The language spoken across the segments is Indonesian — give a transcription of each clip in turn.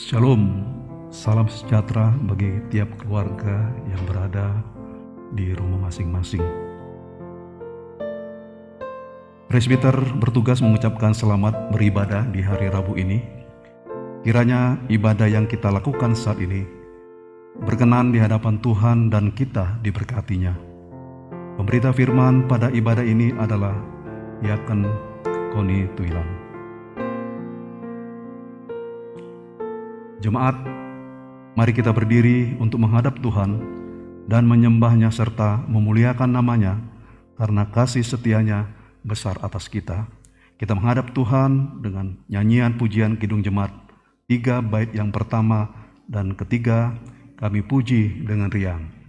Shalom, salam sejahtera bagi tiap keluarga yang berada di rumah masing-masing. Presbiter bertugas mengucapkan selamat beribadah di hari Rabu ini. Kiranya ibadah yang kita lakukan saat ini berkenan di hadapan Tuhan dan kita diberkatinya. Pemberita firman pada ibadah ini adalah Yaken Koni Tuilan. Jemaat, mari kita berdiri untuk menghadap Tuhan dan menyembahnya serta memuliakan namanya karena kasih setianya besar atas kita. Kita menghadap Tuhan dengan nyanyian pujian Kidung Jemaat 3 bait yang pertama dan ketiga, kami puji dengan riang.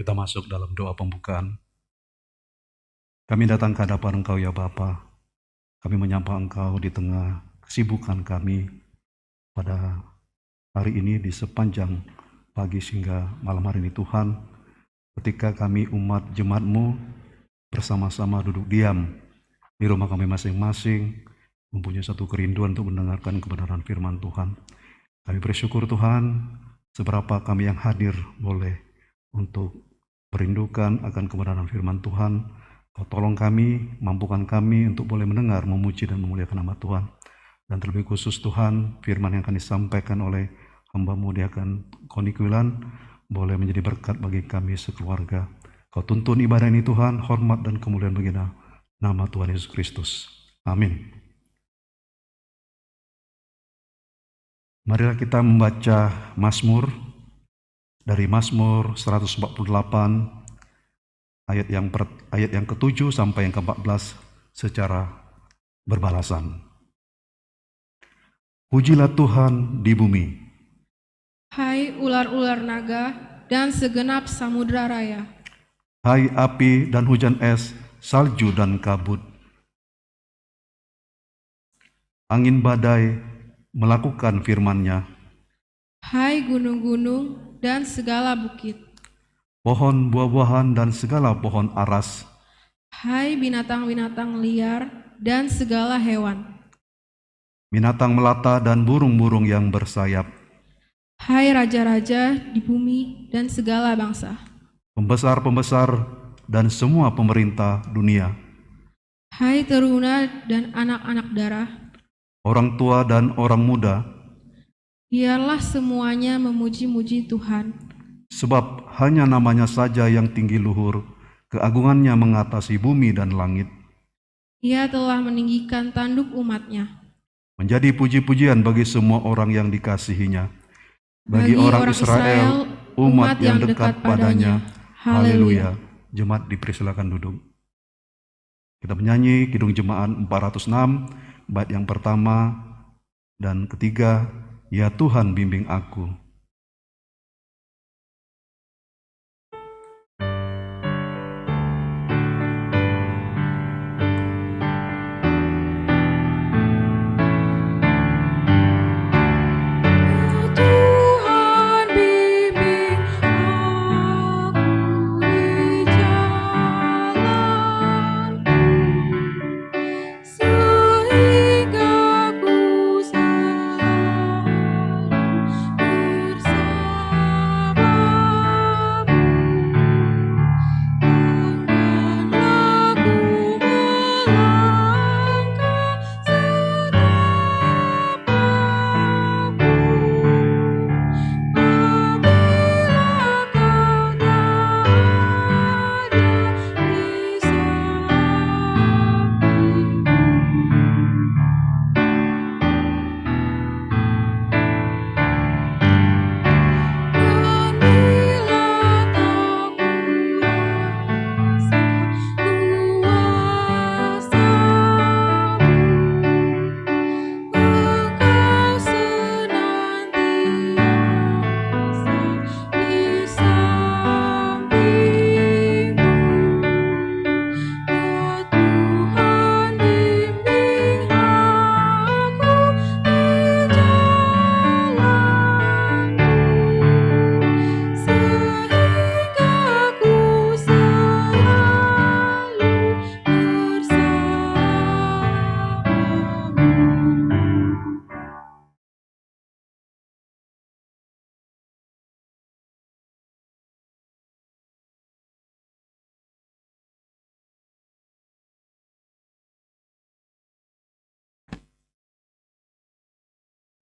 Kita masuk dalam doa pembukaan. Kami datang ke hadapan Engkau ya Bapa. Kami menyapa Engkau di tengah kesibukan kami pada hari ini di sepanjang pagi hingga malam hari ini Tuhan. Ketika kami umat jemaat-Mu bersama-sama duduk diam di rumah kami masing-masing, mempunyai satu kerinduan untuk mendengarkan kebenaran firman Tuhan. Kami bersyukur Tuhan, seberapa kami yang hadir boleh untuk merindukan akan kebenaran firman Tuhan. Kau tolong kami, mampukan kami untuk boleh mendengar, memuji dan memuliakan nama Tuhan. Dan terlebih khusus Tuhan, firman yang akan disampaikan oleh hamba-Mu Diaken Koni Tuilan boleh menjadi berkat bagi kami sekeluarga. Kau tuntun ibadah ini Tuhan, hormat dan kemuliaan bagi nama Tuhan Yesus Kristus. Amin. Marilah kita membaca Mazmur dari Mazmur 148 ayat yang ke-7 sampai yang ke-14 secara berbalasan. Pujilah Tuhan di bumi. Hai ular-ular naga dan segenap samudra raya. Hai api dan hujan es, salju dan kabut. Angin badai melakukan firman-Nya. Hai gunung-gunung dan segala bukit. Pohon buah-buahan dan segala pohon aras. Hai binatang-binatang liar dan segala hewan. Binatang melata dan burung-burung yang bersayap. Hai raja-raja di bumi dan segala bangsa. Pembesar-pembesar dan semua pemerintah dunia. Hai teruna dan anak-anak darah. Orang tua dan orang muda. Biarlah semuanya memuji-muji Tuhan. Sebab hanya namanya saja yang tinggi luhur, keagungannya mengatasi bumi dan langit. Ia telah meninggikan tanduk umat-Nya. Menjadi puji-pujian bagi semua orang yang dikasihinya. Bagi orang Israel, umat yang dekat padanya. Haleluya. Jemaat dipersilakan duduk. Kita menyanyi Kidung Jemaat 406, bait yang pertama dan ketiga, Ya Tuhan bimbing aku.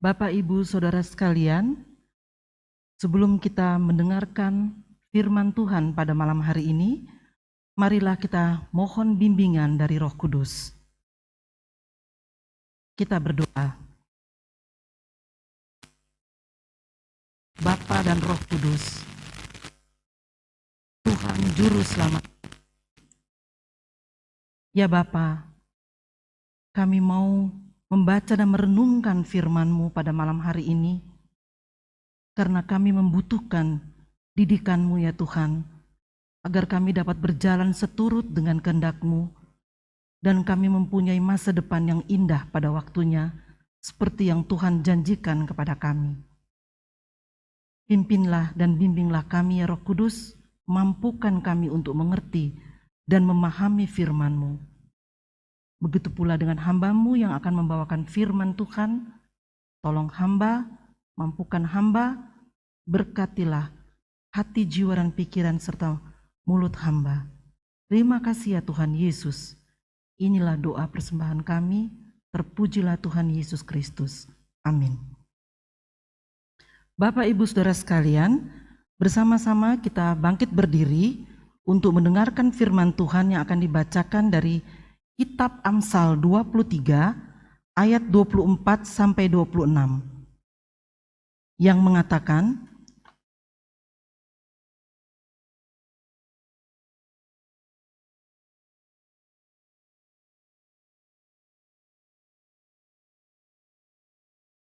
Bapak, Ibu, Saudara sekalian, sebelum kita mendengarkan firman Tuhan pada malam hari ini, marilah kita mohon bimbingan dari Roh Kudus. Kita berdoa. Bapa dan Roh Kudus, Tuhan Juru Selamat. Ya Bapa, kami mau membaca dan merenungkan firman-Mu pada malam hari ini, karena kami membutuhkan didikan-Mu ya Tuhan, agar kami dapat berjalan seturut dengan kehendak-Mu, dan kami mempunyai masa depan yang indah pada waktunya, seperti yang Tuhan janjikan kepada kami. Pimpinlah dan bimbinglah kami ya Roh Kudus, mampukan kami untuk mengerti dan memahami firman-Mu. Begitu pula dengan hamba-Mu yang akan membawakan firman Tuhan, tolong hamba, mampukan hamba, berkatilah hati, jiwa, dan pikiran serta mulut hamba. Terima kasih ya Tuhan Yesus. Inilah doa persembahan kami, terpujilah Tuhan Yesus Kristus. Amin. Bapak, Ibu, Saudara sekalian, bersama-sama kita bangkit berdiri untuk mendengarkan firman Tuhan yang akan dibacakan dari Kitab Amsal 23 ayat 24 sampai 26 yang mengatakan,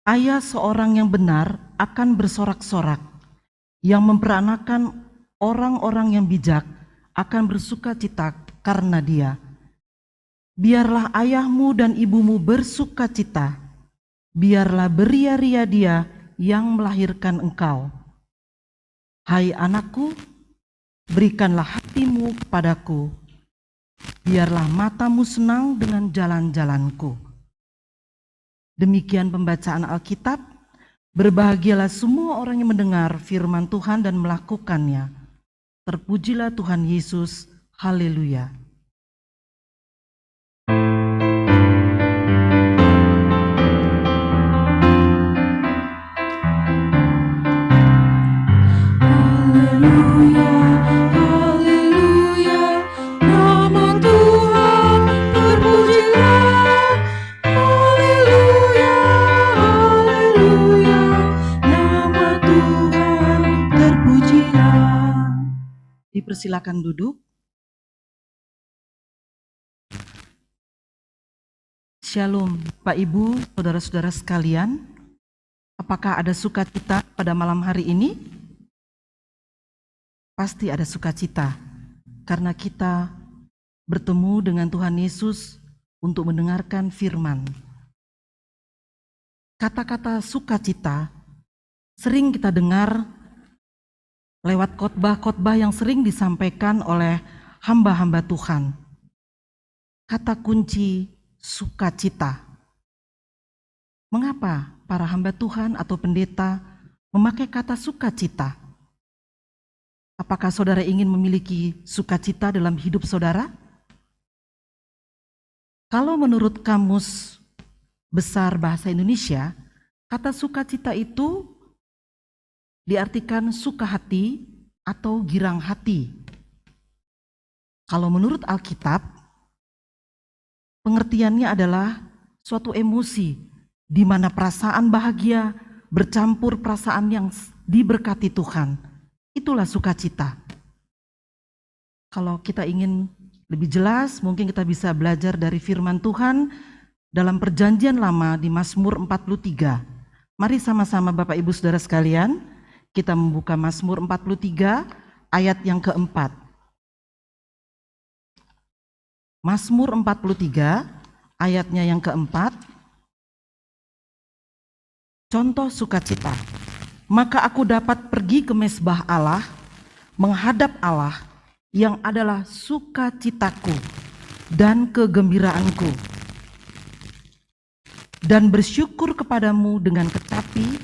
ayah seorang yang benar akan bersorak-sorak, yang memperanakan orang-orang yang bijak akan bersuka cita karena dia. Biarlah ayahmu dan ibumu bersuka cita, biarlah beria-ria dia yang melahirkan engkau. Hai anakku, berikanlah hatimu kepadaku, biarlah matamu senang dengan jalan-jalanku. Demikian pembacaan Alkitab. Berbahagialah semua orang yang mendengar firman Tuhan dan melakukannya. Terpujilah Tuhan Yesus. Haleluya. Dipersilakan duduk. Shalom, Pak Ibu, saudara-saudara sekalian. Apakah ada sukacita pada malam hari ini? Pasti ada sukacita, karena kita bertemu dengan Tuhan Yesus untuk mendengarkan firman. Kata-kata sukacita sering kita dengar lewat khotbah-khotbah yang sering disampaikan oleh hamba-hamba Tuhan. Kata kunci sukacita. Mengapa para hamba Tuhan atau pendeta memakai kata sukacita? Apakah saudara ingin memiliki sukacita dalam hidup saudara? Kalau menurut Kamus Besar Bahasa Indonesia, kata sukacita itu diartikan suka hati atau girang hati. Kalau menurut Alkitab, pengertiannya adalah suatu emosi di mana perasaan bahagia bercampur perasaan yang diberkati Tuhan. Itulah sukacita. Kalau kita ingin lebih jelas, mungkin kita bisa belajar dari firman Tuhan dalam Perjanjian Lama di Mazmur 43. Mari sama-sama Bapak Ibu Saudara sekalian, kita membuka Mazmur 43 ayat yang keempat. Mazmur 43 ayatnya yang keempat. Contoh sukacita. Maka aku dapat pergi ke mezbah Allah, menghadap Allah yang adalah sukacitaku dan kegembiraanku, dan bersyukur kepadamu dengan kecapi,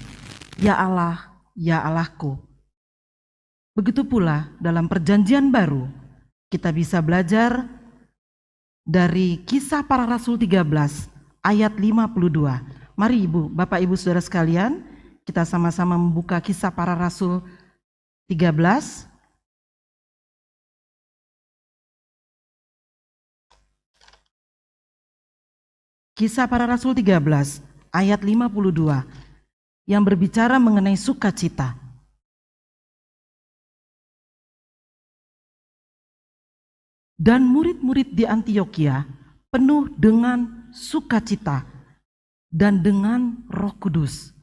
ya Allah, ya Allahku. Begitu pula dalam Perjanjian Baru, kita bisa belajar dari Kisah Para Rasul 13 ayat 52. Mari Bapak Ibu Saudara sekalian, kita sama-sama membuka Kisah Para Rasul 13. Kisah Para Rasul 13 ayat 52 yang berbicara mengenai sukacita. Dan murid-murid di Antiokhia penuh dengan sukacita dan dengan Roh Kudus.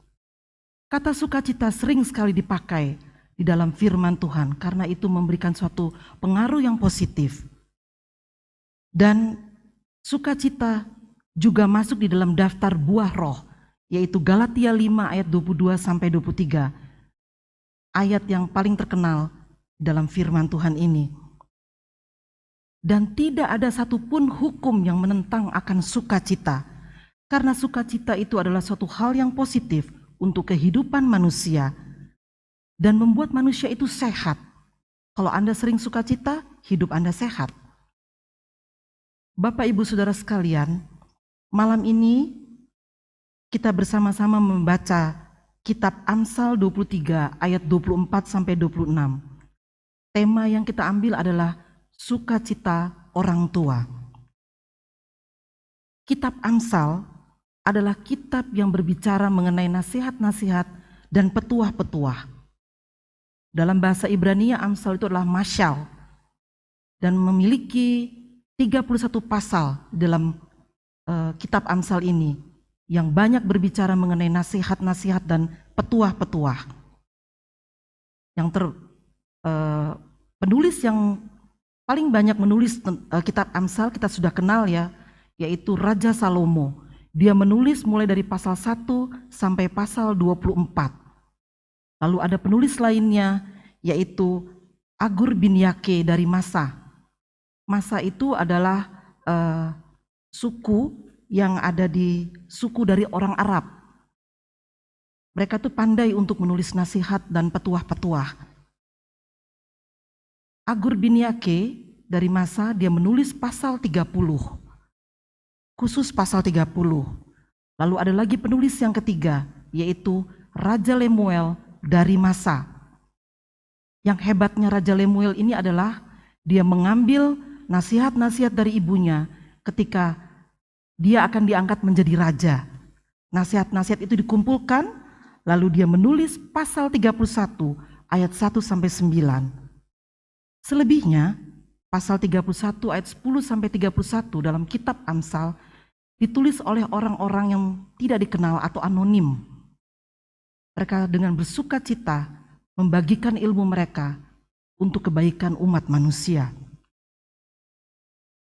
Kata sukacita sering sekali dipakai di dalam firman Tuhan karena itu memberikan suatu pengaruh yang positif. Dan sukacita juga masuk di dalam daftar buah roh, yaitu Galatia 5 ayat 22 sampai 23. Ayat yang paling terkenal dalam firman Tuhan ini. Dan tidak ada satupun hukum yang menentang akan sukacita, karena sukacita itu adalah suatu hal yang positif untuk kehidupan manusia dan membuat manusia itu sehat. Kalau Anda sering sukacita, hidup Anda sehat. Bapak Ibu Saudara sekalian, malam ini kita bersama-sama membaca kitab Amsal 23 ayat 24 sampai 26. Tema yang kita ambil adalah sukacita orang tua. Kitab Amsal adalah kitab yang berbicara mengenai nasihat-nasihat dan petuah-petuah. Dalam bahasa Ibrani, Amsal itu adalah masyal dan memiliki 31 pasal dalam kitab Amsal ini yang banyak berbicara mengenai nasihat-nasihat dan petuah-petuah. Yang penulis yang paling banyak menulis kitab Amsal kita sudah kenal ya, yaitu Raja Salomo. Dia menulis mulai dari pasal 1 sampai pasal 24. Lalu ada penulis lainnya yaitu Agur bin Yake dari Masa. Masa itu adalah suku yang ada di suku dari orang Arab. Mereka tuh pandai untuk menulis nasihat dan petuah-petuah. Agur bin Yake dari Masa, dia menulis pasal 30. Khusus pasal 30. Lalu ada lagi penulis yang ketiga, yaitu Raja Lemuel dari Masa. Yang hebatnya Raja Lemuel ini adalah dia mengambil nasihat-nasihat dari ibunya ketika dia akan diangkat menjadi raja. Nasihat-nasihat itu dikumpulkan, lalu dia menulis pasal 31 ayat 1 sampai 9. Selebihnya, pasal 31 ayat 10 sampai 31 dalam kitab Amsal ditulis oleh orang-orang yang tidak dikenal atau anonim. Mereka dengan bersukacita membagikan ilmu mereka untuk kebaikan umat manusia.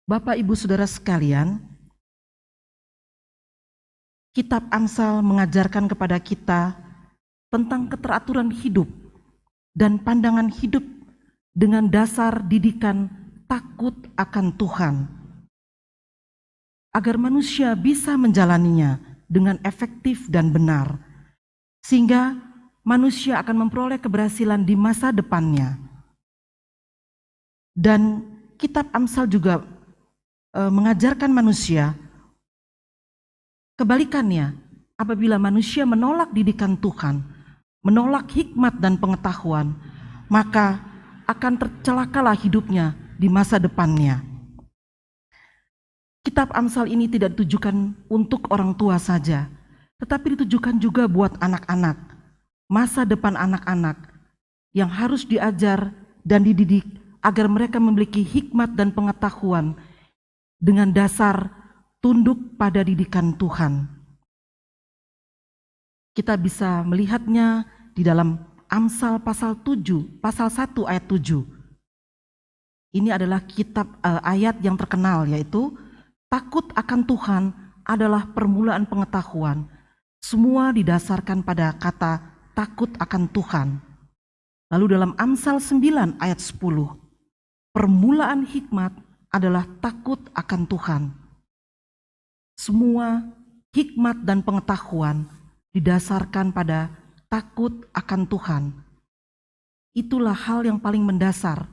Bapak Ibu Saudara sekalian, kitab Amsal mengajarkan kepada kita tentang keteraturan hidup dan pandangan hidup dengan dasar didikan takut akan Tuhan, agar manusia bisa menjalaninya dengan efektif dan benar, sehingga manusia akan memperoleh keberhasilan di masa depannya. Dan kitab Amsal juga mengajarkan manusia kebalikannya, apabila manusia menolak didikan Tuhan, menolak hikmat dan pengetahuan, maka akan tercelakalah hidupnya di masa depannya. Kitab Amsal ini tidak ditujukan untuk orang tua saja, tetapi ditujukan juga buat anak-anak, masa depan anak-anak yang harus diajar dan dididik agar mereka memiliki hikmat dan pengetahuan dengan dasar tunduk pada didikan Tuhan. Kita bisa melihatnya di dalam Amsal pasal 7, pasal 1 ayat 7. Ini adalah kitab ayat yang terkenal, yaitu takut akan Tuhan adalah permulaan pengetahuan. Semua didasarkan pada kata takut akan Tuhan. Lalu dalam Amsal 9 ayat 10, permulaan hikmat adalah takut akan Tuhan. Semua hikmat dan pengetahuan didasarkan pada takut akan Tuhan. Itulah hal yang paling mendasar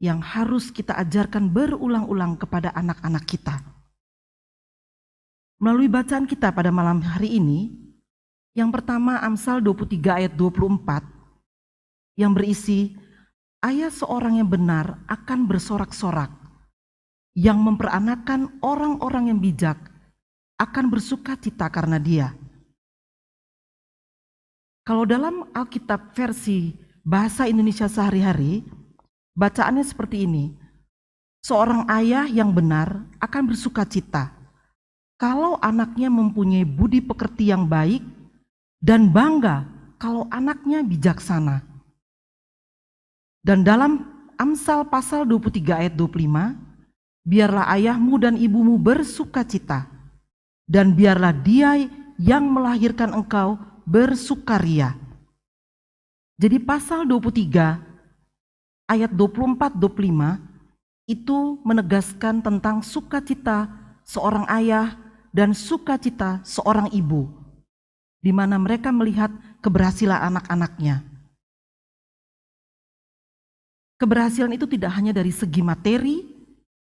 yang harus kita ajarkan berulang-ulang kepada anak-anak kita. Melalui bacaan kita pada malam hari ini, yang pertama Amsal 23 ayat 24 yang berisi, ayah seorang yang benar akan bersorak-sorak, yang memperanakan orang-orang yang bijak akan bersuka cita karena dia. Kalau dalam Alkitab versi bahasa Indonesia sehari-hari, bacaannya seperti ini. Seorang ayah yang benar akan bersuka cita kalau anaknya mempunyai budi pekerti yang baik dan bangga kalau anaknya bijaksana. Dan dalam Amsal pasal 23 ayat 25, biarlah ayahmu dan ibumu bersuka cita, dan biarlah dia yang melahirkan engkau bersukaria. Jadi pasal 23 ayat 24-25 itu menegaskan tentang sukacita seorang ayah dan sukacita seorang ibu, di mana mereka melihat keberhasilan anak-anaknya. Keberhasilan itu tidak hanya dari segi materi,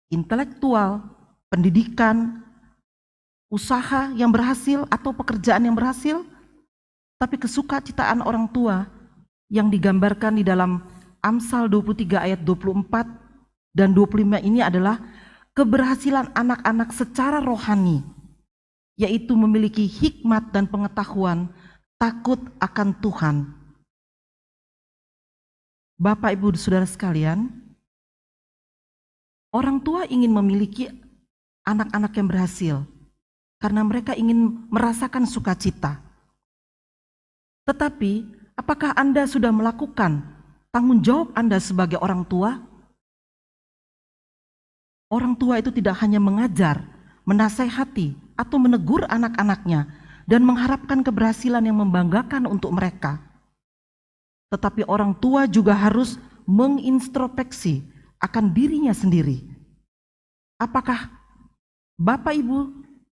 intelektual, pendidikan, usaha yang berhasil atau pekerjaan yang berhasil, tapi kesukacitaan orang tua yang digambarkan di dalam Amsal 23 ayat 24 dan 25 ini adalah keberhasilan anak-anak secara rohani, yaitu memiliki hikmat dan pengetahuan takut akan Tuhan. Bapak, Ibu, Saudara sekalian, orang tua ingin memiliki anak-anak yang berhasil karena mereka ingin merasakan sukacita. Tetapi, apakah Anda sudah melakukan tanggung jawab Anda sebagai orang tua? Orang tua itu tidak hanya mengajar, menasehati, atau menegur anak-anaknya dan mengharapkan keberhasilan yang membanggakan untuk mereka. Tetapi orang tua juga harus mengintrospeksi akan dirinya sendiri. Apakah Bapak, Ibu,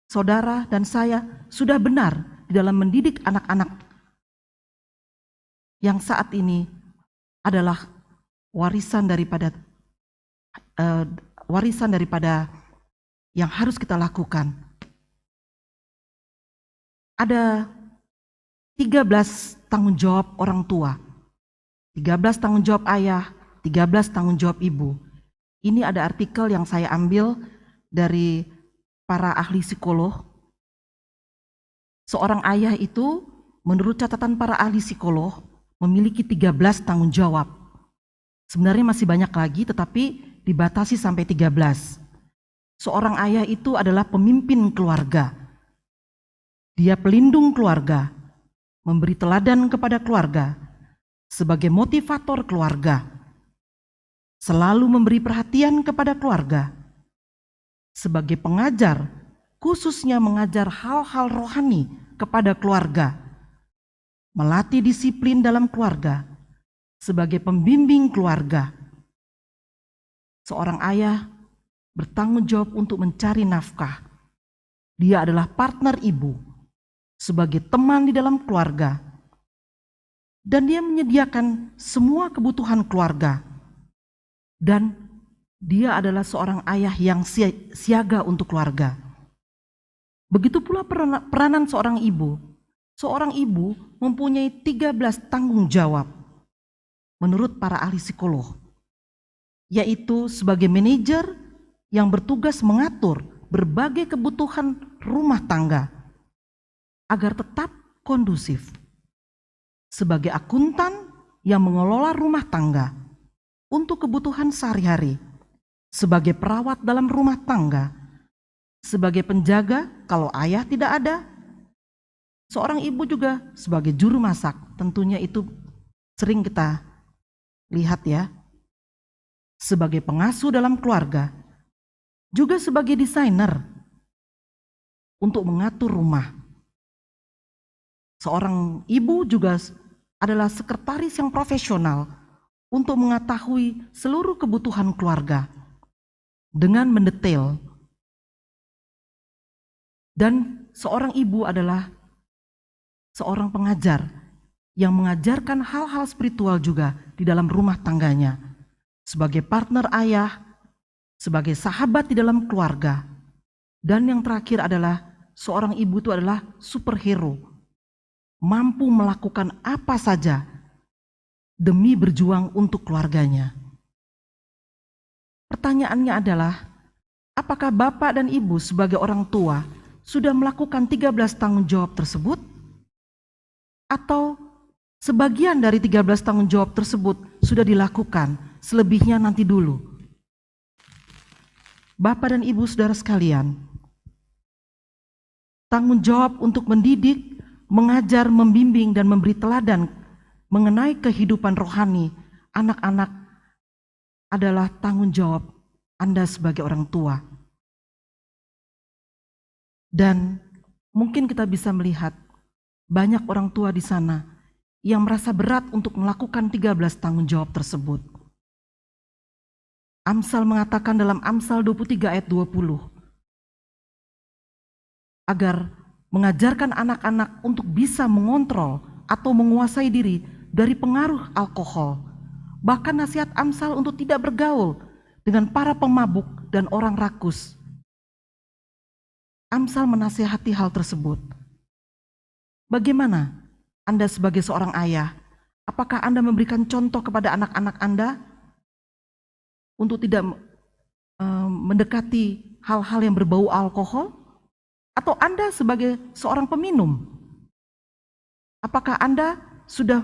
Saudara, dan saya sudah benar di dalam mendidik anak-anak yang saat ini adalah warisan daripada yang harus kita lakukan. Ada 13 tanggung jawab orang tua, 13 tanggung jawab ayah, 13 tanggung jawab ibu. Ini ada artikel yang saya ambil dari para ahli psikolog. Seorang ayah itu menurut catatan para ahli psikolog memiliki 13 tanggung jawab. Sebenarnya masih banyak lagi tetapi dibatasi sampai 13. Seorang ayah itu adalah pemimpin keluarga. Dia pelindung keluarga, memberi teladan kepada keluarga, sebagai motivator keluarga, selalu memberi perhatian kepada keluarga, sebagai pengajar, khususnya mengajar hal-hal rohani kepada keluarga, melatih disiplin dalam keluarga, sebagai pembimbing keluarga. Seorang ayah bertanggung jawab untuk mencari nafkah. Dia adalah partner ibu, sebagai teman di dalam keluarga, dan dia menyediakan semua kebutuhan keluarga. Dan dia adalah seorang ayah yang siaga untuk keluarga. Begitu pula peranan seorang ibu. Seorang ibu mempunyai 13 tanggung jawab menurut para ahli psikolog, yaitu sebagai manajer yang bertugas mengatur berbagai kebutuhan rumah tangga agar tetap kondusif, sebagai akuntan yang mengelola rumah tangga untuk kebutuhan sehari-hari, sebagai perawat dalam rumah tangga, sebagai penjaga kalau ayah tidak ada. Seorang ibu juga sebagai juru masak, tentunya itu sering kita lihat ya. Sebagai pengasuh dalam keluarga, juga sebagai desainer untuk mengatur rumah. Seorang ibu juga adalah sekretaris yang profesional untuk mengetahui seluruh kebutuhan keluarga dengan mendetail. Dan seorang ibu adalah seorang pengajar yang mengajarkan hal-hal spiritual juga di dalam rumah tangganya, sebagai partner ayah, sebagai sahabat di dalam keluarga, dan yang terakhir adalah seorang ibu itu adalah superhero, mampu melakukan apa saja demi berjuang untuk keluarganya. Pertanyaannya adalah, apakah Bapak dan Ibu sebagai orang tua sudah melakukan 13 tanggung jawab tersebut? Atau sebagian dari 13 tanggung jawab tersebut sudah dilakukan, selebihnya nanti dulu? Bapak dan Ibu saudara sekalian, tanggung jawab untuk mendidik, mengajar, membimbing, dan memberi teladan mengenai kehidupan rohani anak-anak adalah tanggung jawab Anda sebagai orang tua. Dan mungkin kita bisa melihat banyak orang tua di sana yang merasa berat untuk melakukan 13 tanggung jawab tersebut. Amsal mengatakan dalam Amsal 23 ayat 20, agar mengajarkan anak-anak untuk bisa mengontrol atau menguasai diri dari pengaruh alkohol. Bahkan nasihat Amsal untuk tidak bergaul dengan para pemabuk dan orang rakus. Amsal menasihati hal tersebut. Bagaimana Anda sebagai seorang ayah? Apakah Anda memberikan contoh kepada anak-anak Anda untuk tidak mendekati hal-hal yang berbau alkohol? Atau Anda sebagai seorang peminum, apakah Anda sudah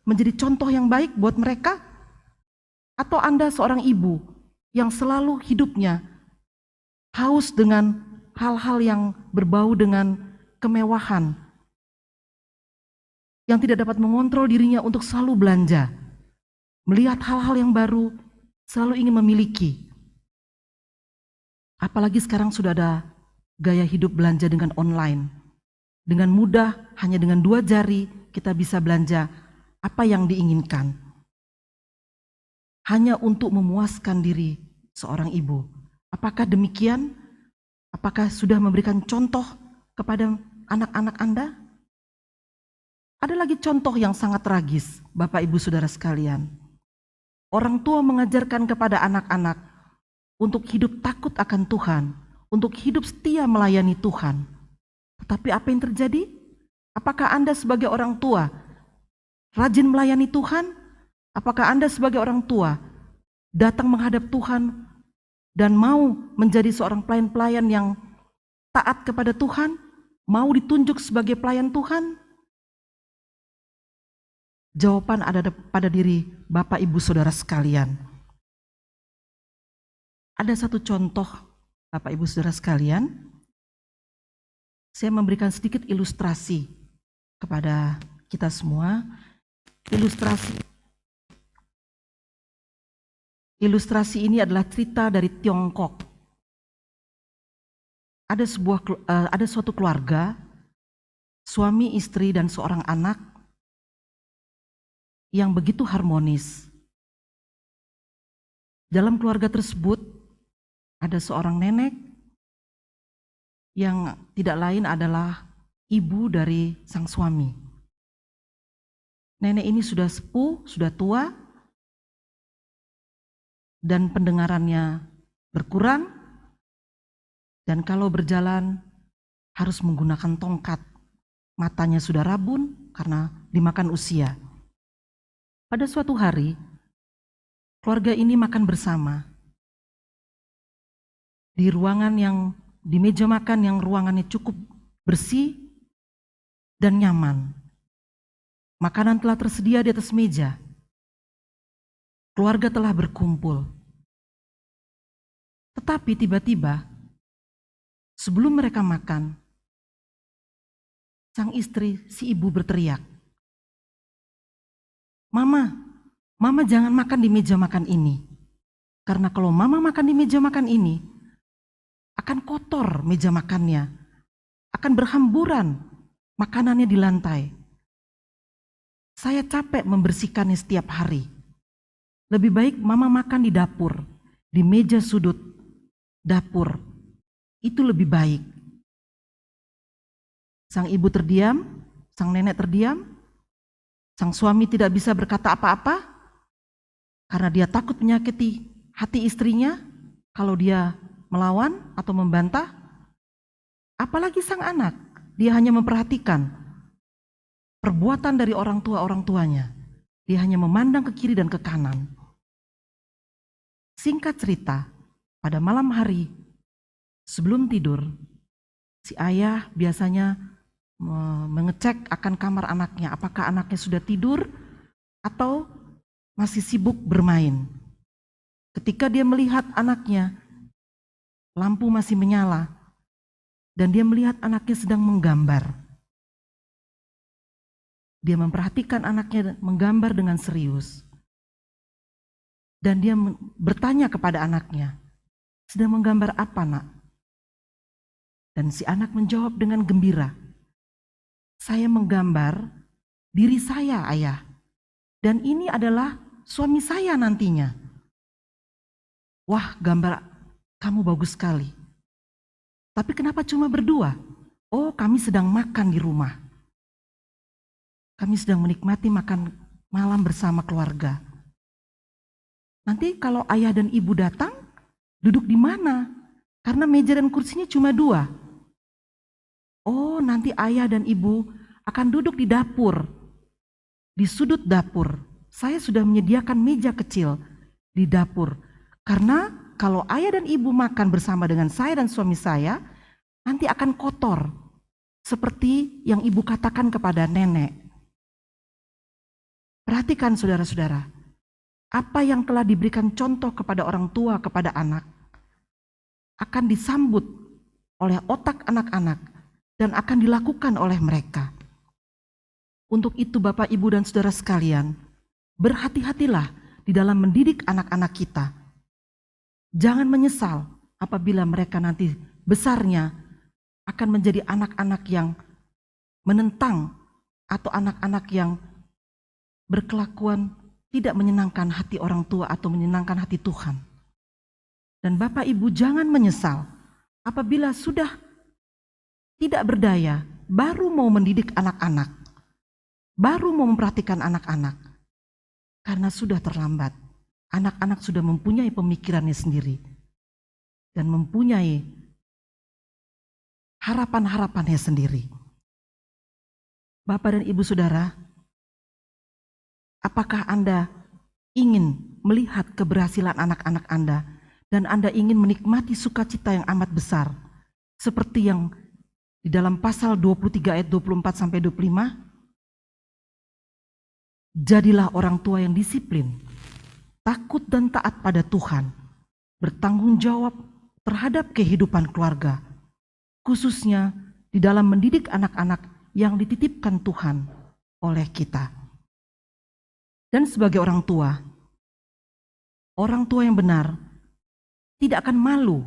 menjadi contoh yang baik buat mereka? Atau Anda seorang ibu yang selalu hidupnya haus dengan hal-hal yang berbau dengan kemewahan, yang tidak dapat mengontrol dirinya untuk selalu belanja, melihat hal-hal yang baru, selalu ingin memiliki. Apalagi sekarang sudah ada gaya hidup belanja dengan online. Dengan mudah, hanya dengan 2 jari kita bisa belanja apa yang diinginkan. Hanya untuk memuaskan diri seorang ibu. Apakah demikian? Apakah sudah memberikan contoh kepada anak-anak Anda? Ada lagi contoh yang sangat tragis, Bapak Ibu Saudara sekalian. Orang tua mengajarkan kepada anak-anak untuk hidup takut akan Tuhan, untuk hidup setia melayani Tuhan. Tetapi apa yang terjadi? Apakah Anda sebagai orang tua rajin melayani Tuhan? Apakah Anda sebagai orang tua datang menghadap Tuhan dan mau menjadi seorang pelayan-pelayan yang taat kepada Tuhan? Mau ditunjuk sebagai pelayan Tuhan? Jawaban ada pada diri Bapak Ibu Saudara sekalian. Ada satu contoh, Bapak Ibu Saudara sekalian, saya memberikan sedikit ilustrasi kepada kita semua. Ilustrasi ini adalah cerita dari Tiongkok. Ada suatu keluarga, suami, istri, dan seorang anak yang begitu harmonis. Dalam keluarga tersebut ada seorang nenek yang tidak lain adalah ibu dari sang suami. Nenek ini sudah sepuh, sudah tua, dan pendengarannya berkurang, dan kalau berjalan harus menggunakan tongkat. Matanya sudah rabun karena dimakan usia. Pada suatu hari, keluarga ini makan bersama di meja makan yang ruangannya cukup bersih dan nyaman. Makanan telah tersedia di atas meja. Keluarga telah berkumpul. Tetapi tiba-tiba, sebelum mereka makan, sang istri, si ibu berteriak, Mama jangan makan di meja makan ini. Karena kalau Mama makan di meja makan ini, akan kotor meja makannya, akan berhamburan makanannya di lantai. Saya capek membersihkannya setiap hari. Lebih baik Mama makan di dapur, di meja sudut dapur. Itu lebih baik. Sang ibu terdiam, sang nenek terdiam, sang suami tidak bisa berkata apa-apa karena dia takut menyakiti hati istrinya kalau dia melawan atau membantah. Apalagi sang anak, dia hanya memperhatikan perbuatan dari orang tuanya. Dia hanya memandang ke kiri dan ke kanan. Singkat cerita, pada malam hari sebelum tidur, si ayah biasanya mengecek akan kamar anaknya, apakah anaknya sudah tidur atau masih sibuk bermain. Ketika dia melihat anaknya, lampu masih menyala, dan dia melihat anaknya sedang menggambar. Dia memperhatikan anaknya menggambar dengan serius. Dan dia bertanya kepada anaknya, "Sedang menggambar apa, Nak?" Dan si anak menjawab dengan gembira, "Saya menggambar diri saya, Ayah. Dan ini adalah suami saya nantinya." "Wah, gambar kamu bagus sekali. Tapi kenapa cuma berdua?" "Oh, kami sedang makan di rumah. Kami sedang menikmati makan malam bersama keluarga. Nanti kalau ayah dan ibu datang, duduk di mana? Karena meja dan kursinya cuma 2. "Oh, nanti ayah dan ibu akan duduk di dapur, di sudut dapur. Saya sudah menyediakan meja kecil di dapur. Karena kalau ayah dan ibu makan bersama dengan saya dan suami saya, nanti akan kotor. Seperti yang ibu katakan kepada nenek." Perhatikan saudara-saudara, apa yang telah diberikan contoh kepada orang tua kepada anak akan disambut oleh otak anak-anak dan akan dilakukan oleh mereka. Untuk itu Bapak, Ibu, dan saudara sekalian, berhati-hatilah di dalam mendidik anak-anak kita. Jangan menyesal apabila mereka nanti besarnya akan menjadi anak-anak yang menentang atau anak-anak yang berkelakuan tidak menyenangkan hati orang tua atau menyenangkan hati Tuhan. Dan Bapak Ibu jangan menyesal apabila sudah tidak berdaya, baru mau mendidik anak-anak, baru mau memperhatikan anak-anak. Karena sudah terlambat, anak-anak sudah mempunyai pemikirannya sendiri dan mempunyai harapan-harapannya sendiri. Bapak dan Ibu Saudara, apakah Anda ingin melihat keberhasilan anak-anak Anda dan Anda ingin menikmati sukacita yang amat besar seperti yang di dalam pasal 23 ayat 24-25? Jadilah orang tua yang disiplin, takut dan taat pada Tuhan, bertanggung jawab terhadap kehidupan keluarga, khususnya di dalam mendidik anak-anak yang dititipkan Tuhan oleh kita. Dan sebagai orang tua yang benar tidak akan malu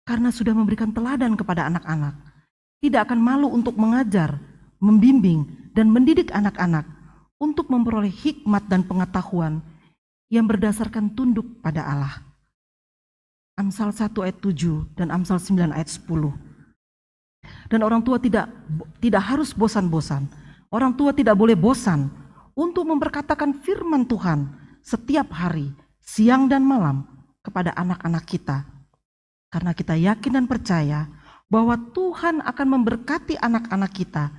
karena sudah memberikan teladan kepada anak-anak. Tidak akan malu untuk mengajar, membimbing, dan mendidik anak-anak untuk memperoleh hikmat dan pengetahuan yang berdasarkan tunduk pada Allah. Amsal 1 ayat 7 dan Amsal 9 ayat 10. Dan orang tua tidak harus bosan-bosan. Orang tua tidak boleh bosan untuk memperkatakan firman Tuhan setiap hari, siang dan malam kepada anak-anak kita. Karena kita yakin dan percaya bahwa Tuhan akan memberkati anak-anak kita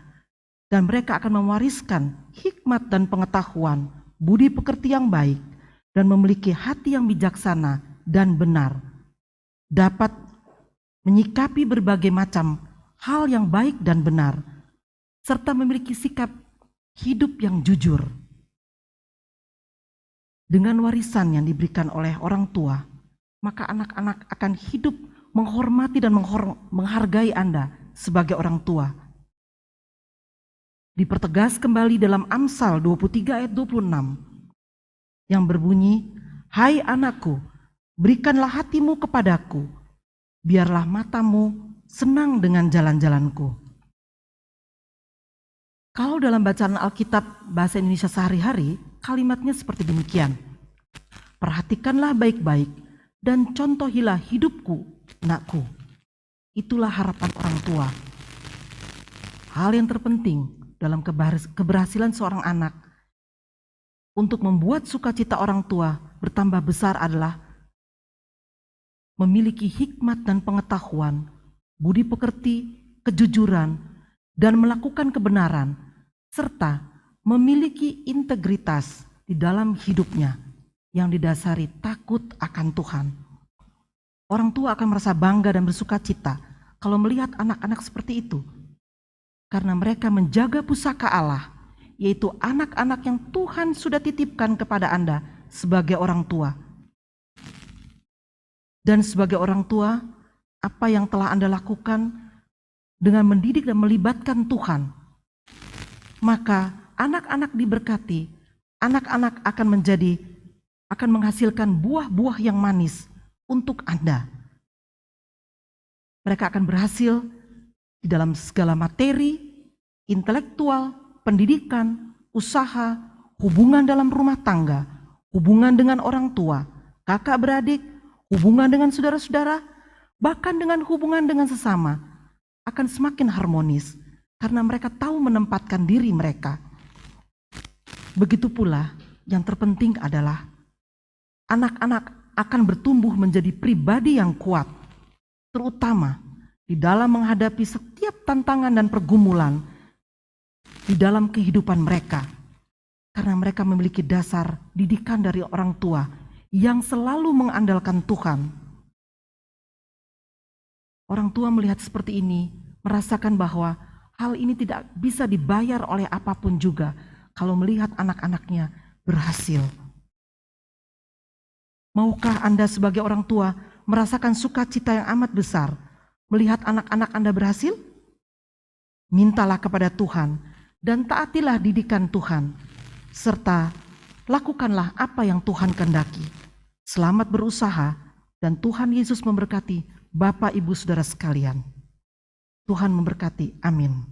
dan mereka akan mewariskan hikmat dan pengetahuan, budi pekerti yang baik, dan memiliki hati yang bijaksana dan benar, dapat menyikapi berbagai macam hal yang baik dan benar, serta memiliki sikap hidup yang jujur. Dengan warisan yang diberikan oleh orang tua, maka anak-anak akan hidup menghormati dan menghargai Anda sebagai orang tua. Dipertegas kembali dalam Amsal 23 ayat 26 yang berbunyi, "Hai anakku, berikanlah hatimu kepadaku, biarlah matamu senang dengan jalan-jalanku." Kalau dalam bacaan Alkitab bahasa Indonesia sehari-hari, kalimatnya seperti demikian. "Perhatikanlah baik-baik dan contohilah hidupku, anakku." Itulah harapan orang tua. Hal yang terpenting dalam keberhasilan seorang anak untuk membuat sukacita orang tua bertambah besar adalah memiliki hikmat dan pengetahuan, budi pekerti, kejujuran, dan melakukan kebenaran, serta memiliki integritas di dalam hidupnya yang didasari takut akan Tuhan. Orang tua akan merasa bangga dan bersuka cita kalau melihat anak-anak seperti itu, karena mereka menjaga pusaka Allah, yaitu anak-anak yang Tuhan sudah titipkan kepada Anda sebagai orang tua. Dan sebagai orang tua, apa yang telah Anda lakukan dengan mendidik dan melibatkan Tuhan, maka anak-anak diberkati, anak-anak akan menghasilkan buah-buah yang manis untuk Anda. Mereka akan berhasil di dalam segala materi, intelektual, pendidikan, usaha, hubungan dalam rumah tangga, hubungan dengan orang tua, kakak beradik, hubungan dengan saudara-saudara, bahkan dengan hubungan dengan sesama, akan semakin harmonis karena mereka tahu menempatkan diri mereka. Begitu pula yang terpenting adalah anak-anak akan bertumbuh menjadi pribadi yang kuat, terutama di dalam menghadapi setiap tantangan dan pergumulan di dalam kehidupan mereka, karena mereka memiliki dasar didikan dari orang tua yang selalu mengandalkan Tuhan. Orang tua melihat seperti ini, merasakan bahwa hal ini tidak bisa dibayar oleh apapun juga kalau melihat anak-anaknya berhasil. Maukah Anda sebagai orang tua merasakan sukacita yang amat besar melihat anak-anak Anda berhasil? Mintalah kepada Tuhan dan taatilah didikan Tuhan, serta lakukanlah apa yang Tuhan kehendaki. Selamat berusaha, dan Tuhan Yesus memberkati Bapak, Ibu, Saudara sekalian. Tuhan memberkati. Amin.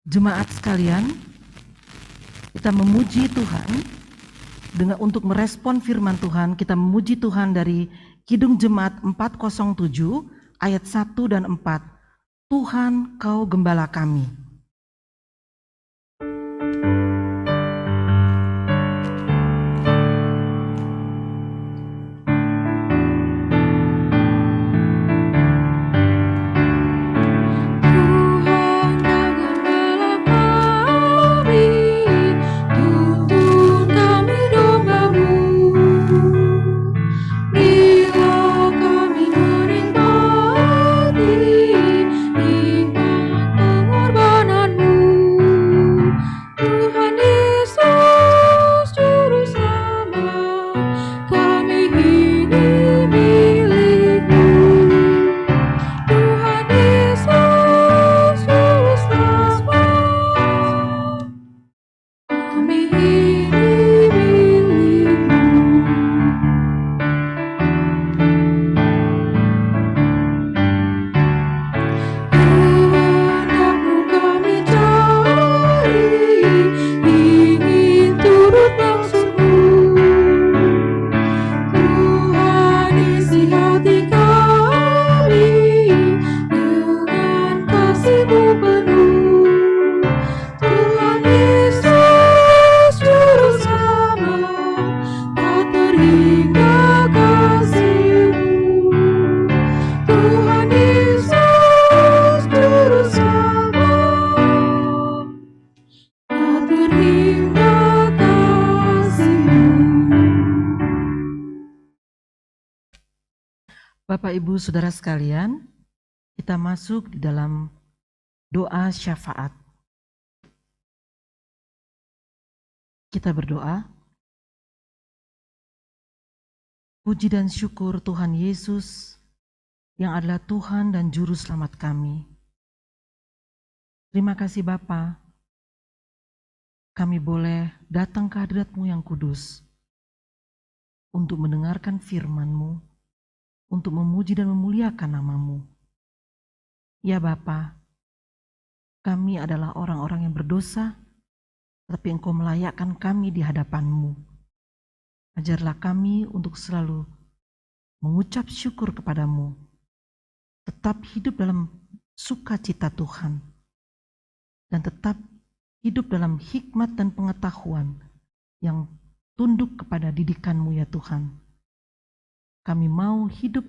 Jemaat sekalian, kita memuji Tuhan untuk merespon firman Tuhan. Kita memuji Tuhan dari Kidung Jemaat 407 ayat 1 dan 4. Tuhan, Kau gembala kami. Bapak, Ibu, Saudara sekalian, kita masuk di dalam doa syafaat. Kita berdoa. Puji dan syukur Tuhan Yesus yang adalah Tuhan dan Juru Selamat kami. Terima kasih Bapa, kami boleh datang ke hadirat-Mu yang kudus untuk mendengarkan firman-Mu, untuk memuji dan memuliakan nama-Mu. Ya Bapa, kami adalah orang-orang yang berdosa, tapi Engkau melayakkan kami di hadapan-Mu. Ajarlah kami untuk selalu mengucap syukur kepada-Mu, tetap hidup dalam sukacita Tuhan, dan tetap hidup dalam hikmat dan pengetahuan yang tunduk kepada didikan-Mu ya Tuhan. Kami mau hidup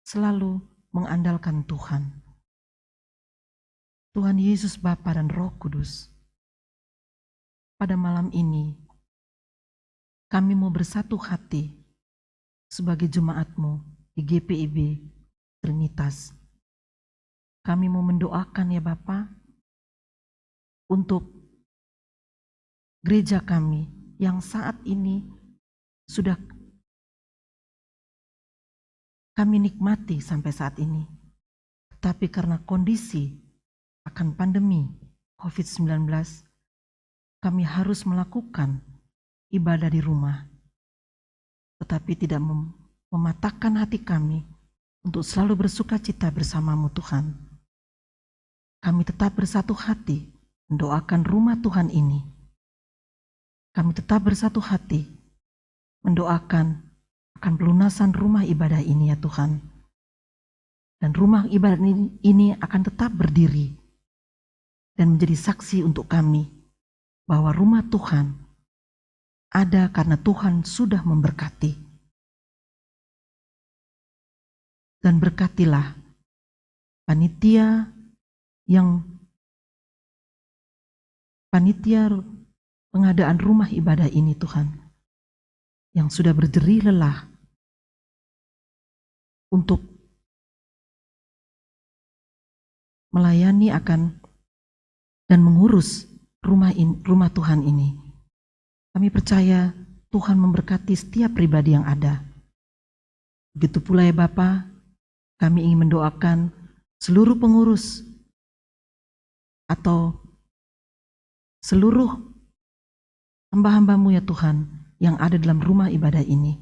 selalu mengandalkan Tuhan. Tuhan Yesus Bapa dan Roh Kudus, pada malam ini kami mau bersatu hati sebagai jemaat-Mu di GPIB Trinitas. Kami mau mendoakan ya Bapa untuk gereja kami yang saat ini sudah kami nikmati sampai saat ini. Tetapi karena kondisi akan pandemi COVID-19, kami harus melakukan ibadah di rumah. Tetapi tidak mematahkan hati kami untuk selalu bersuka-cita bersama-Mu Tuhan. Kami tetap bersatu hati mendoakan rumah Tuhan ini. Kami tetap bersatu hati mendoakan akan pelunasan rumah ibadah ini ya Tuhan. Dan rumah ibadah ini akan tetap berdiri dan menjadi saksi untuk kami bahwa rumah Tuhan ada karena Tuhan sudah memberkati. Dan berkatilah panitia pengadaan rumah ibadah ini Tuhan, yang sudah berjerih lelah untuk melayani akan dan mengurus rumah Tuhan ini. Kami percaya Tuhan memberkati setiap pribadi yang ada. Begitu pula ya Bapa, kami ingin mendoakan seluruh pengurus atau seluruh hamba-hamba-Mu ya Tuhan yang ada dalam rumah ibadah ini,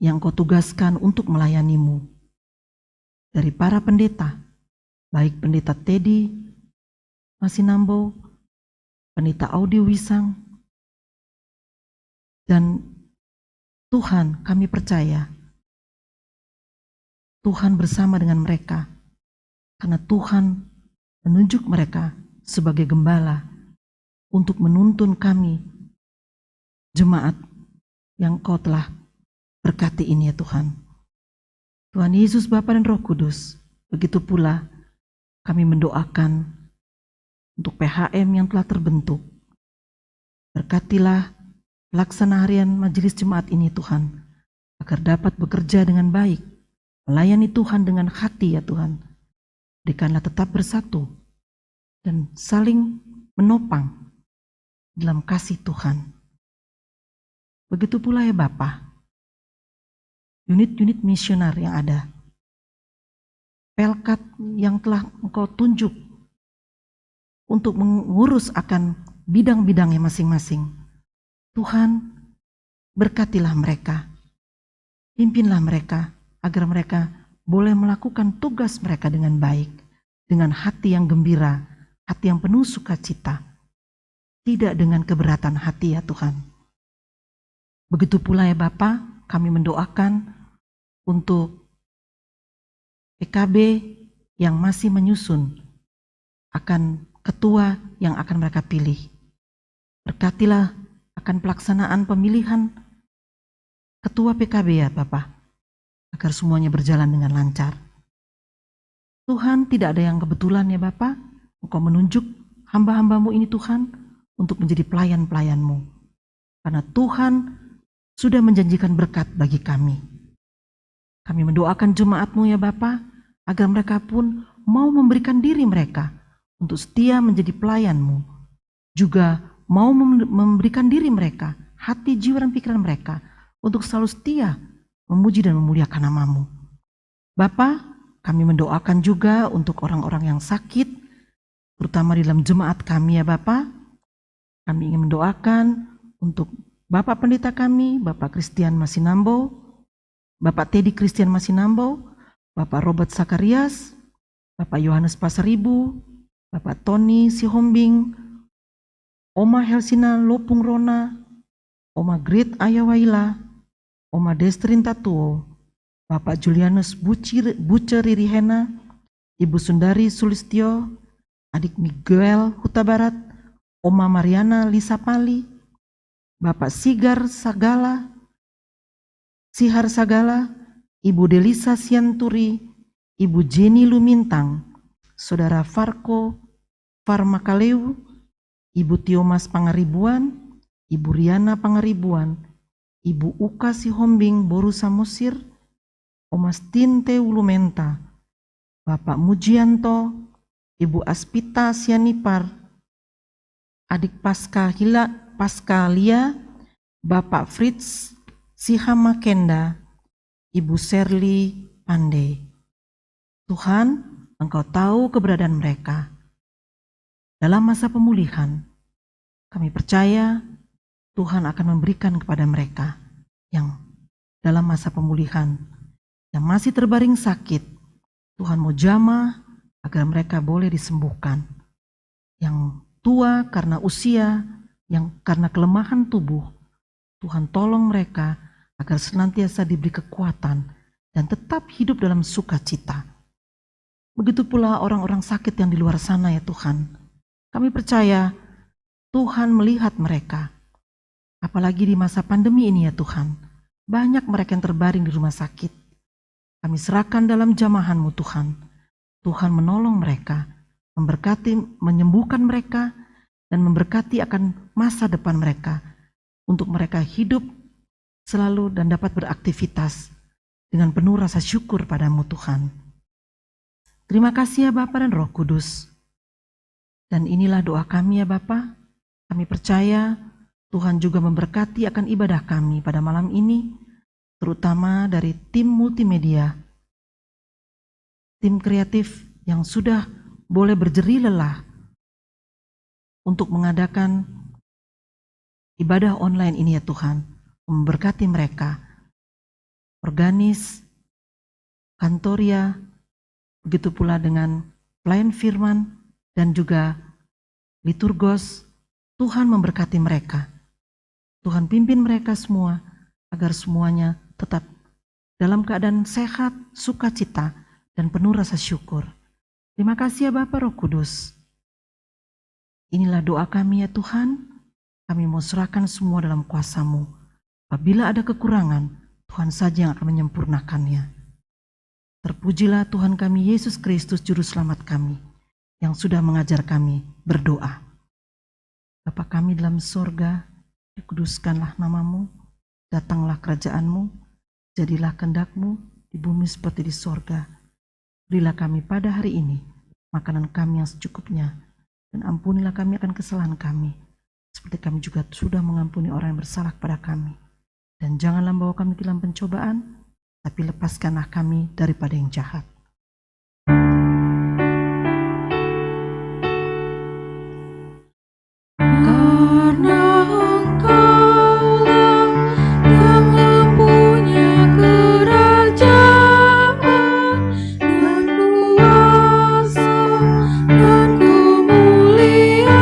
yang Kau tugaskan untuk melayani-Mu. Dari para pendeta, baik pendeta Teddy Masinambo, pendeta Audi Wisang, dan Tuhan kami percaya Tuhan bersama dengan mereka, karena Tuhan menunjuk mereka sebagai gembala untuk menuntun kami, jemaat yang Kau telah berkati ini ya Tuhan. Tuhan Yesus Bapa dan Roh Kudus, begitu pula kami mendoakan untuk PHM yang telah terbentuk. Berkatilah pelaksana harian majelis jemaat ini Tuhan, agar dapat bekerja dengan baik, melayani Tuhan dengan hati ya Tuhan. Berikanlah tetap bersatu dan saling menopang dalam kasih Tuhan. Begitu pula ya Bapa, unit-unit misioner yang ada, pelkat yang telah Engkau tunjuk untuk mengurus akan bidang-bidangnya masing-masing. Tuhan, berkatilah mereka, pimpinlah mereka, agar mereka boleh melakukan tugas mereka dengan baik, dengan hati yang gembira, hati yang penuh sukacita, tidak dengan keberatan hati ya Tuhan. Begitu pula ya Bapa, kami mendoakan untuk PKB yang masih menyusun akan ketua yang akan mereka pilih. Berkatilah akan pelaksanaan pemilihan ketua PKB ya Bapak, agar semuanya berjalan dengan lancar. Tuhan, tidak ada yang kebetulan ya Bapak, Engkau menunjuk hamba-hamba-Mu ini Tuhan untuk menjadi pelayan-pelayan-Mu. Karena Tuhan sudah menjanjikan berkat bagi kami. Kami mendoakan jemaat-Mu ya Bapak, agar mereka pun mau memberikan diri mereka untuk setia menjadi pelayan-Mu. Juga mau memberikan diri mereka, hati, jiwa, dan pikiran mereka untuk selalu setia memuji dan memuliakan nama-Mu. Bapa, kami mendoakan juga untuk orang-orang yang sakit, terutama di dalam jemaat kami ya Bapa. Kami ingin mendoakan untuk Bapak Pendeta kami, Bapak Christian Masinambo, Bapak Teddy Christian Masinambo, Bapak Robert Sakarias, Bapak Yohanes Pasaribu, Bapak Tony Sihombing, Oma Helsina Lopung Rona, Oma Grit Ayawaila, Oma Destrin Tatuo, Bapak Julianus Buce Ririhena, Ibu Sundari Sulistyo, Adik Miguel Huta Barat, Oma Mariana Lisa Pali, Bapak Sihar Sagala, Ibu Delisa Sianturi, Ibu Jenny Lumintang, Saudara Farmakaleu, Ibu Tiomas Pangaribuan, Ibu Riana Pangaribuan, Ibu Uka Sihombing Boru Samosir, Omas Tinte Ulumenta, Bapak Mujianto, Ibu Aspita Sianipar, Adik Paskalia, Bapak Fritz Sihamakenda, Ibu Serly Pandey. Tuhan, Engkau tahu keberadaan mereka. Dalam masa pemulihan, kami percaya Tuhan akan memberikan kepada mereka yang dalam masa pemulihan, yang masih terbaring sakit, Tuhan mau jamah agar mereka boleh disembuhkan. Yang tua karena usia, yang karena kelemahan tubuh, Tuhan tolong mereka agar senantiasa diberi kekuatan dan tetap hidup dalam sukacita. Begitu pula orang-orang sakit yang di luar sana ya Tuhan. Kami percaya Tuhan melihat mereka. Apalagi di masa pandemi ini ya Tuhan. Banyak mereka yang terbaring di rumah sakit. Kami serahkan dalam jamahan-Mu Tuhan. Tuhan menolong mereka, memberkati, menyembuhkan mereka, dan memberkati akan masa depan mereka. Untuk mereka hidup selalu dan dapat beraktivitas dengan penuh rasa syukur padamu Tuhan. Terima kasih ya Bapa dan Roh Kudus. Dan inilah doa kami ya Bapa. Kami percaya Tuhan juga memberkati akan ibadah kami pada malam ini, terutama dari tim multimedia, tim kreatif yang sudah boleh berjerih lelah untuk mengadakan ibadah online ini ya Tuhan. Memberkati mereka, Organis, Kantoria, begitu pula dengan pelayan firman dan juga liturgos. Tuhan memberkati mereka. Tuhan pimpin mereka semua agar semuanya tetap dalam keadaan sehat, sukacita, dan penuh rasa syukur. Terima kasih ya Bapa Roh Kudus. Inilah doa kami ya Tuhan. Kami mau serahkan semua dalam kuasa-Mu. Apabila ada kekurangan, Tuhan saja yang akan menyempurnakannya. Terpujilah Tuhan kami Yesus Kristus Juru Selamat kami, yang sudah mengajar kami berdoa. Bapa kami dalam sorga, dikuduskanlah nama-Mu, datanglah kerajaan-Mu, jadilah kehendak-Mu di bumi seperti di sorga. Berilah kami pada hari ini makanan kami yang secukupnya, dan ampunilah kami akan kesalahan kami, seperti kami juga sudah mengampuni orang yang bersalah kepada kami. Dan janganlah membawa kami ke dalam pencobaan, tapi lepaskanlah kami daripada yang jahat. Karena Engkaulah yang mempunyai kerajaan dan kuasa dan kemuliaan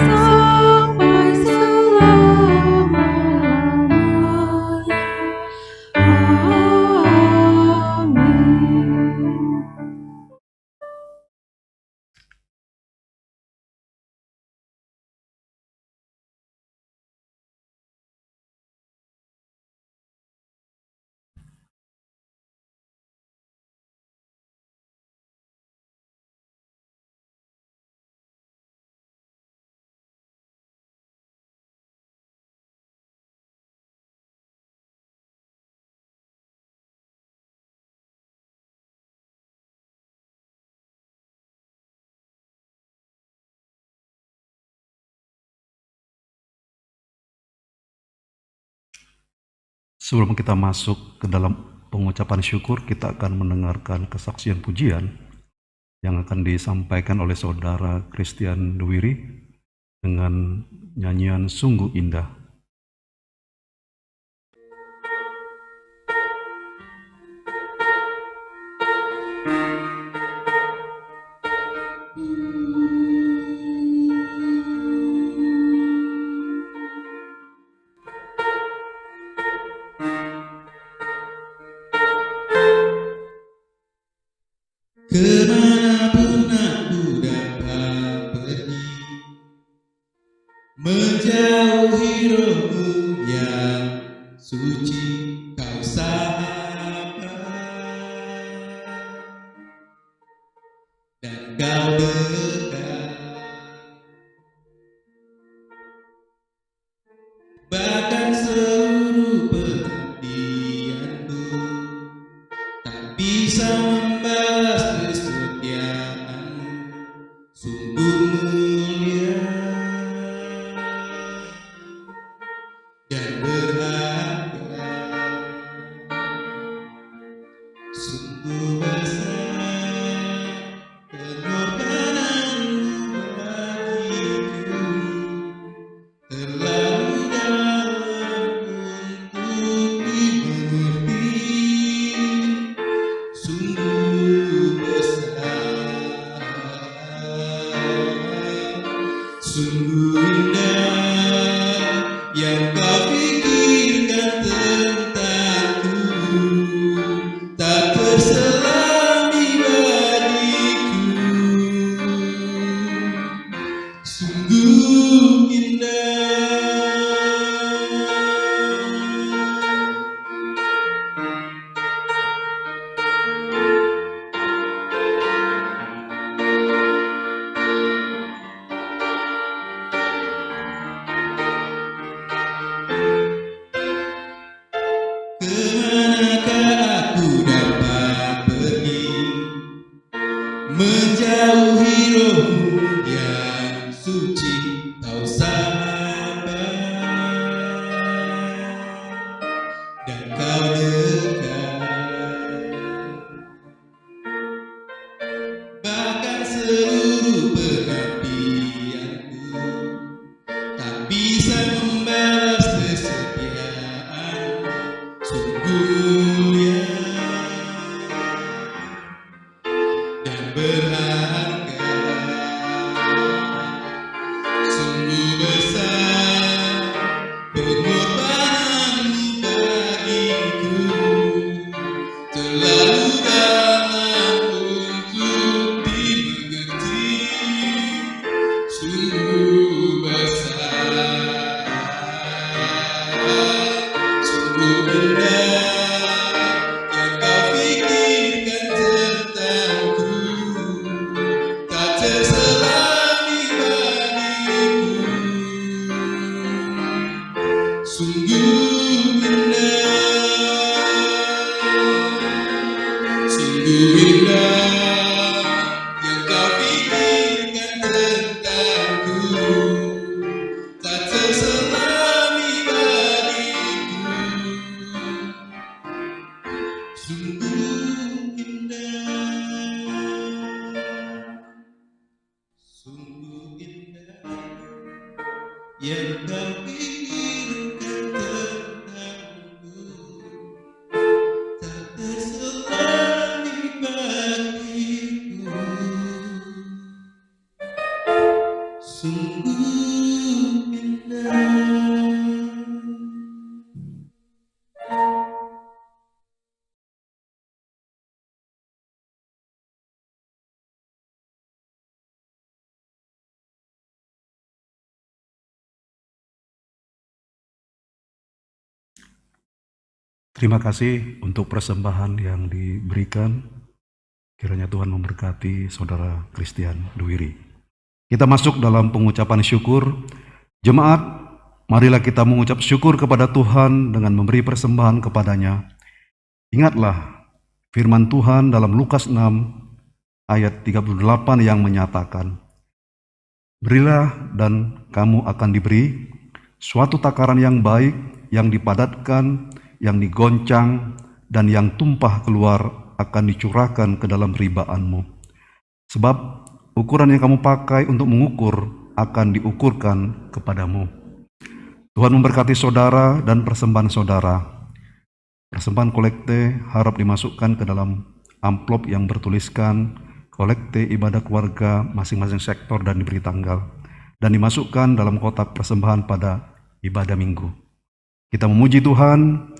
sampai selama-lamanya. Amin. Sebelum kita masuk ke dalam pengucapan syukur, kita akan mendengarkan kesaksian pujian yang akan disampaikan oleh Saudara Christian Duwiri dengan nyanyian Sungguh Indah. Kemanapun aku dapat pergi, menjauh Kemanakah aku dapat pergi menjauhi rohmu yang suci, kau sahabat dan kau dekat, bahkan seluruh pengabdianku tak bisa membalas kesetiaan. Sungguh mulia dan berharga, sungguh besar pengorbananmu bagiku, terlalu dalam untuk dimengerti. Sungguh besar, sungguh indah yang kau pikirkan tentangku, tak terselami bagiku. Sungguh indah yang kau pikirkan tentangku, tak terselami bagiku. Sungguh indah yang kau pikirkan tentangku, tak terselami bagiku. Sungguh indah. Terima kasih untuk persembahan yang diberikan. Kiranya Tuhan memberkati Saudara Christian Duwiri. Kita masuk dalam pengucapan syukur. Jemaat, marilah kita mengucap syukur kepada Tuhan dengan memberi persembahan kepadanya. Ingatlah firman Tuhan dalam Lukas 6 ayat 38 yang menyatakan, berilah dan kamu akan diberi, suatu takaran yang baik, yang dipadatkan, yang digoncang, dan yang tumpah keluar akan dicurahkan ke dalam ribaanmu. Sebab ukuran yang kamu pakai untuk mengukur akan diukurkan kepadamu. Tuhan memberkati saudara dan persembahan saudara. Persembahan kolekte harap dimasukkan ke dalam amplop yang bertuliskan kolekte ibadah keluarga masing-masing sektor dan diberi tanggal, dan dimasukkan dalam kotak persembahan pada ibadah minggu. Kita memuji Tuhan.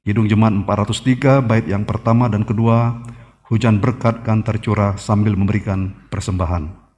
Kidung Jemaat 403 bait yang pertama dan kedua, hujan berkat kan tercurah sambil memberikan persembahan.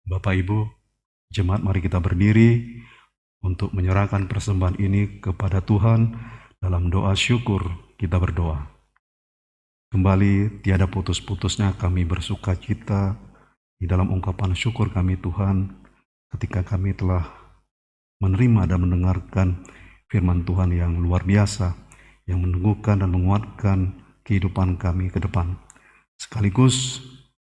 Bapak Ibu, jemaat, mari kita berdiri untuk menyerahkan persembahan ini kepada Tuhan. Dalam doa syukur kita berdoa. Kembali tiada putus-putusnya kami bersuka cita Di dalam ungkapan syukur kami Tuhan, ketika kami telah menerima dan mendengarkan firman Tuhan yang luar biasa, yang meneguhkan dan menguatkan kehidupan kami ke depan. Sekaligus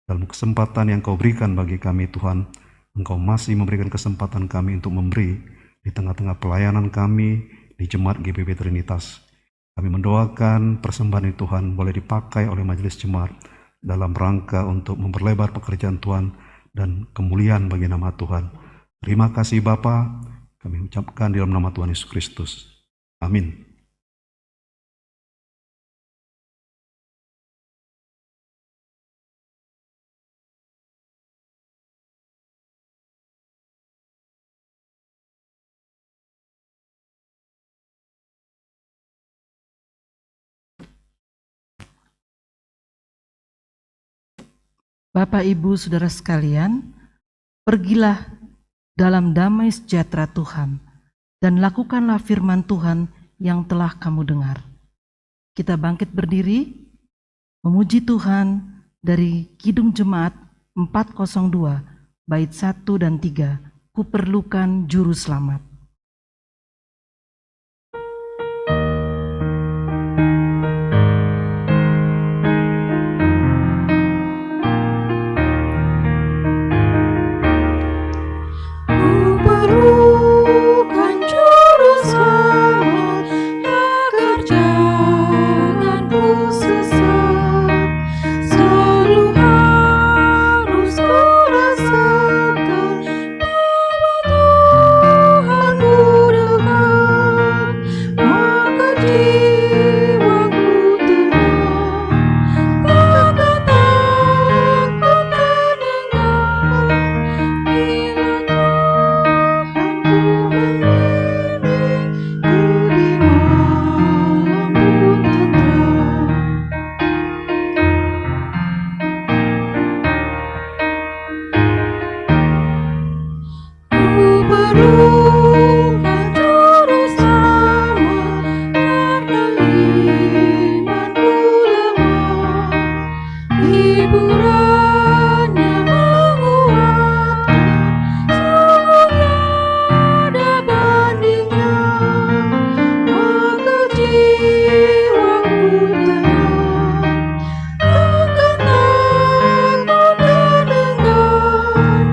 dalam kesempatan yang Kau berikan bagi kami Tuhan, Engkau masih memberikan kesempatan kami untuk memberi di tengah-tengah pelayanan kami di Jemaat GBB Trinitas. Kami mendoakan persembahan ini Tuhan boleh dipakai oleh majelis jemaat dalam rangka untuk memperlebar pekerjaan Tuhan dan kemuliaan bagi nama Tuhan. Terima kasih Bapa, kami ucapkan di dalam nama Tuhan Yesus Kristus. Amin. Bapak, Ibu, Saudara sekalian, pergilah dalam damai sejahtera Tuhan dan lakukanlah firman Tuhan yang telah kamu dengar. Kita bangkit berdiri, memuji Tuhan dari Kidung Jemaat 402, bait 1 dan 3, Kuperlukan Juru Selamat. Kuperlukan juru selamat agar jangan ku sesat. Selalu harus ku rasakan bahwa Tuhan ku dekat, maka jiwaku tenang. Takkan takut mendengar bila hiburannya menguatkan, sungguh tiada bandingnya, maka jiwaku tenang. Takkan takut mendengar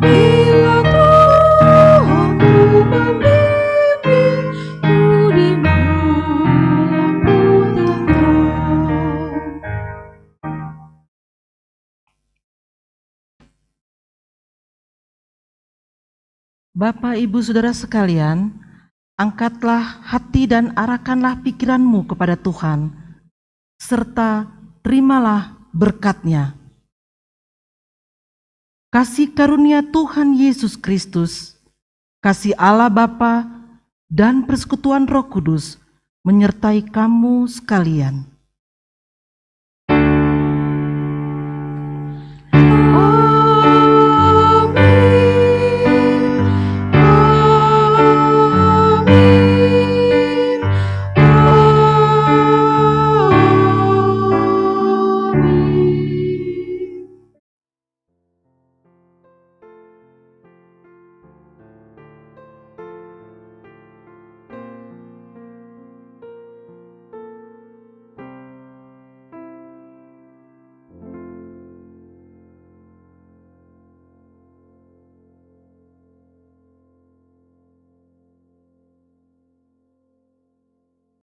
bila Tuhanku membimbing ku di malamku tentram. Bapak, Ibu, Saudara sekalian, angkatlah hati dan arahkanlah pikiranmu kepada Tuhan, serta terimalah berkat-Nya. Kasih karunia Tuhan Yesus Kristus, kasih Allah Bapa, dan persekutuan Roh Kudus menyertai kamu sekalian.